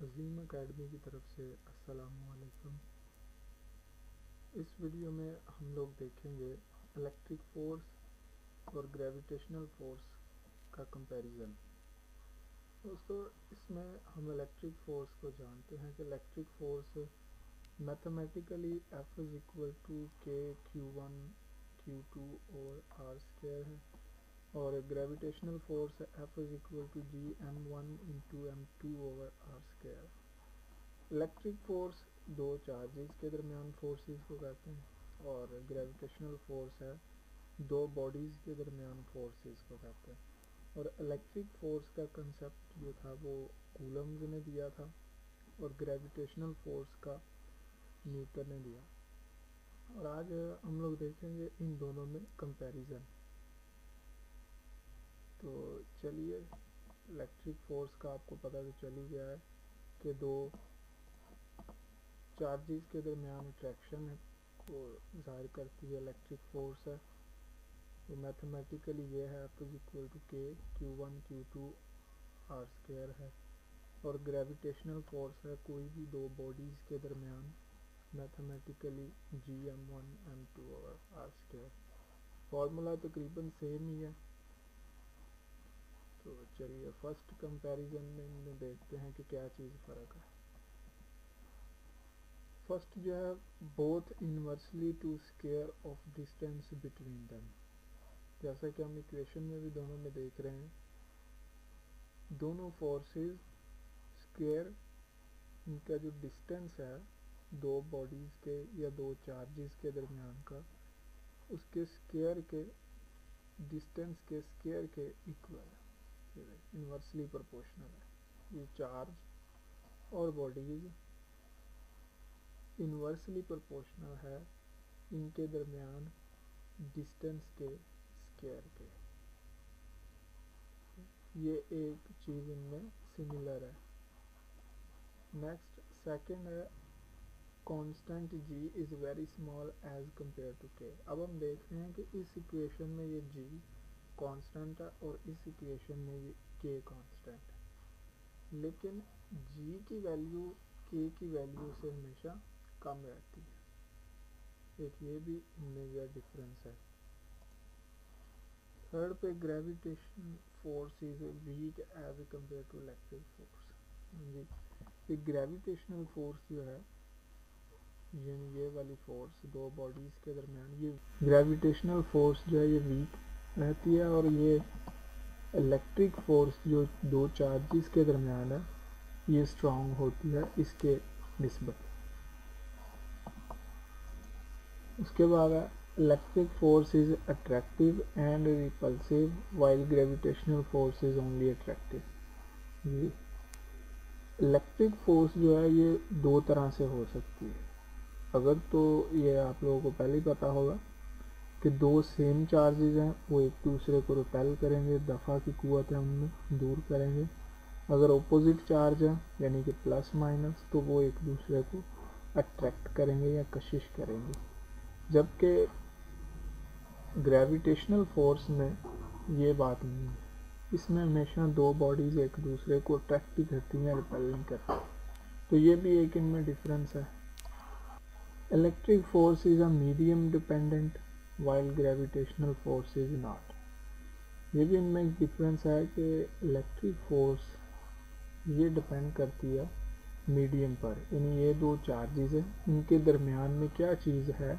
अजीम academy की तरफ से अस्सलामुअलैकुम। इस वीडियो में हम लोग देखेंगे इलेक्ट्रिक फोर्स और ग्रेविटेशनल फोर्स का कंपैरिजन। दोस्तों, इसमें हम इलेक्ट्रिक फोर्स को जानते हैं कि electric force mathematically F is equal to K Q1 Q2 और आर स्क्वायर है, और gravitational force F is equal to G M1 into M2 over R square. Electric force दो चार्जेस के दरमियान फोर्सेस को कहते हैं, और ग्रेविटेशनल फोर्स है दो बॉडीज़ के दरमियान फोर्सेस को कहते हैं। और इलेक्ट्रिक फोर्स का कंसेप्ट जो था वो कूलम्स ने दिया था, और ग्रेविटेशनल फोर्स का न्यूटन ने दिया। और आज हम लोग देखेंगे इन दोनों में कंपैरिजन। तो चलिए, इलेक्ट्रिक फोर्स का आपको पता तो चल ही गया है कि दो चार्जेस के दरमियान अट्रैक्शन है को ज़ाहिर करती है इलेक्ट्रिक फोर्स है। तो मैथमेटिकली ये है F is equal to K Q1 Q2 are square है। और ग्रेविटेशनल फोर्स है कोई भी दो बॉडीज़ के दरमियान मैथमेटिकली जी M1 M2 और आर स्क्वायर। फार्मूला तकरीबन सेम ही है। तो चलिए फर्स्ट कंपैरिजन में इनमें देखते हैं कि क्या चीज़ फ़र्क है। फर्स्ट जो है, both inversely to square of distance between them. जैसा कि हम इक्वेशन में भी दोनों में देख रहे हैं, दोनों फोर्सेस स्क्वायर, इनका जो डिस्टेंस है दो बॉडीज़ के या दो चार्जेस के दरमियान का, उसके स्क्वायर के डिस्टेंस के स्क्वायर के इक्वल है, इनवर्सली प्रोपोर्शनल है। ये चार्ज और बॉडीज़ इनवर्सली प्रोपोर्शनल है इनके दरमियान डिस्टेंस के स्क्वायर के। ये एक चीज़ इनमें सिमिलर है। नेक्स्ट सेकंड है, constant g is very small as compare to k। अब हम देख रहे हैं कि इस इक्वेशन में ये g कांस्टेंट है और इस इक्वेशन में ये k कांस्टेंट है, लेकिन g की वैल्यू k की वैल्यू से हमेशा कम रहती है। एक ये भी मेजर डिफरेंस है। थर्ड पे, gravitation force is weak as compare to electric force. जी, ये ग्रेविटेशनल फोर्स जो है, ये वाली फोर्स दो बॉडीज़ के दरमियान, ये ग्रेविटेशनल फोर्स जो है ये वीक रहती है, और ये इलेक्ट्रिक फोर्स जो दो चार्जेस के दरमियान है ये स्ट्रॉन्ग होती है इसके निस्बत। उसके बाद है, electric force is attractive and repulsive while gravitational force is only attractive. Electric force जो है ये दो तरह से हो सकती है। अगर तो ये आप लोगों को पहले ही पता होगा कि दो सेम चार्जेस हैं, वो एक दूसरे को रिपेल करेंगे, दफ़ा की कुव्वत है उनमें दूर करेंगे। अगर ऑपोजिट चार्ज है यानी कि प्लस माइनस, तो वो एक दूसरे को अट्रैक्ट करेंगे या कशिश करेंगे। जबकि ग्रेविटेशनल फोर्स में ये बात नहीं है, इसमें हमेशा दो बॉडीज़ एक दूसरे को अट्रैक्ट ही करती हैं, रिपेल नहीं करती। तो ये भी एक इनमें डिफरेंस है। Electric force is a medium dependent while gravitational force is not. ये भी इनमें एक डिफरेंस है कि इलेक्ट्रिक फोर्स ये डिपेंड करती है मीडियम पर, यानी ये दो चार्जेस हैं इनके दरमियान में क्या चीज़ है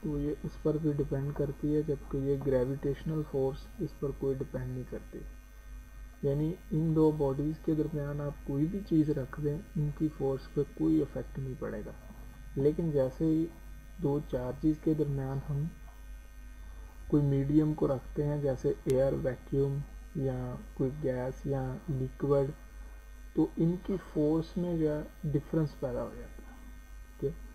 तो ये इस पर भी डिपेंड करती है, जबकि ये ग्रेविटेशनल फोर्स इस पर कोई डिपेंड नहीं करती। यानी इन दो बॉडीज़ के दरमियान आप कोई भी चीज़ रख दें, इनकी फोर्स पे कोई इफ़ेक्ट नहीं पड़ेगा। लेकिन जैसे ही दो चार्जेस के दरमियान हम कोई मीडियम को रखते हैं, जैसे एयर, वैक्यूम या कोई गैस या लिक्विड, तो इनकी फोर्स में जो है डिफरेंस पैदा हो जाता है। ठीक है,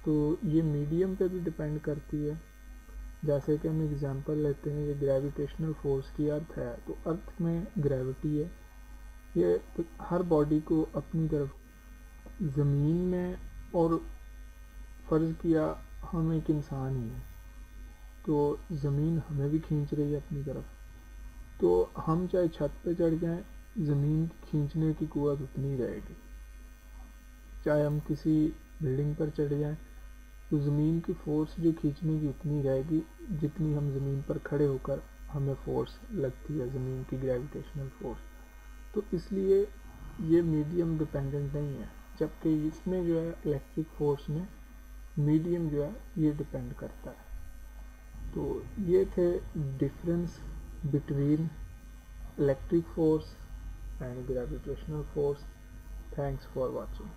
तो ये मीडियम पे भी डिपेंड करती है। जैसे कि हम एग्जांपल लेते हैं, ये ग्रेविटेशनल फोर्स की अर्थ है, तो अर्थ में ग्रेविटी है, ये तो हर बॉडी को अपनी तरफ, ज़मीन में, और फ़र्ज़ किया हम एक इंसान ही है तो ज़मीन हमें भी खींच रही है अपनी तरफ। तो हम चाहे छत पे चढ़ जाएं ज़मीन खींचने की कुव्वत उतनी रहेगी। चाहे हम किसी बिल्डिंग पर चढ़ जाएं तो ज़मीन की फोर्स जो खींचने की उतनी रहेगी जितनी हम ज़मीन पर खड़े होकर हमें फोर्स लगती है, ज़मीन की ग्रेविटेशनल फोर्स। तो इसलिए ये मीडियम डिपेंडेंट नहीं है, जबकि इसमें जो है इलेक्ट्रिक फोर्स में मीडियम जो है ये डिपेंड करता है। तो ये थे difference between electric force and gravitational force. Thanks for watching.